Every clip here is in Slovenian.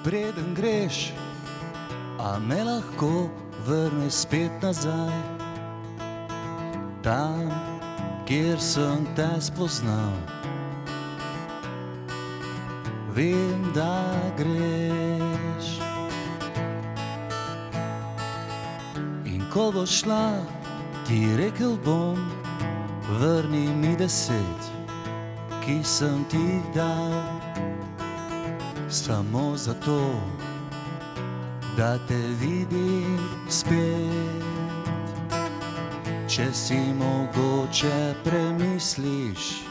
Preden greš, a me lahko vrne spet nazaj, tam, kjer sem te spoznal. Vem, da greš. In ko bo šla, ti rekel bom, vrni mi 10, ki sem ti jih dal. Samo zato, da te vidim spet. Če si mogoče premisliš,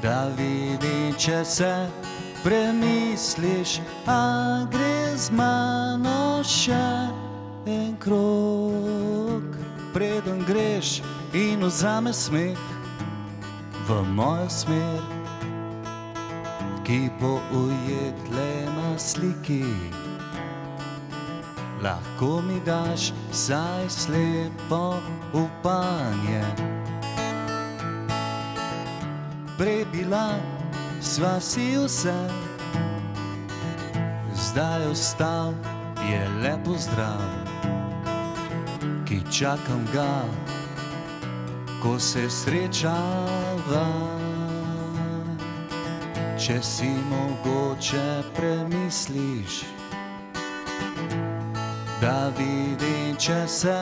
da vidim, če se premisliš, a gre z mano še en krog. Preden greš in vzame smeh v mojo smer, ki bo ujet le na sliki, lahko mi daš vsaj slepo upanje. Prej bila sva si vse, zdaj ostal je le pozdrav, ki čakam ga, ko se srečava. Če si mogoče premisliš, da vidim, če se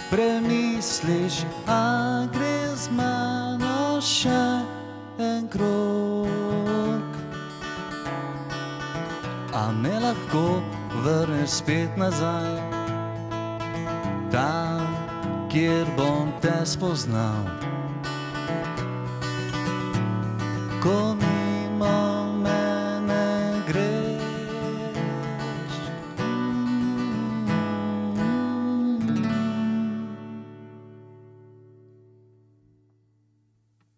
premisliš, a gre z mano še en krog. A me lahko vrneš spet nazaj, tam, kjer bom te spoznal. Ko mimo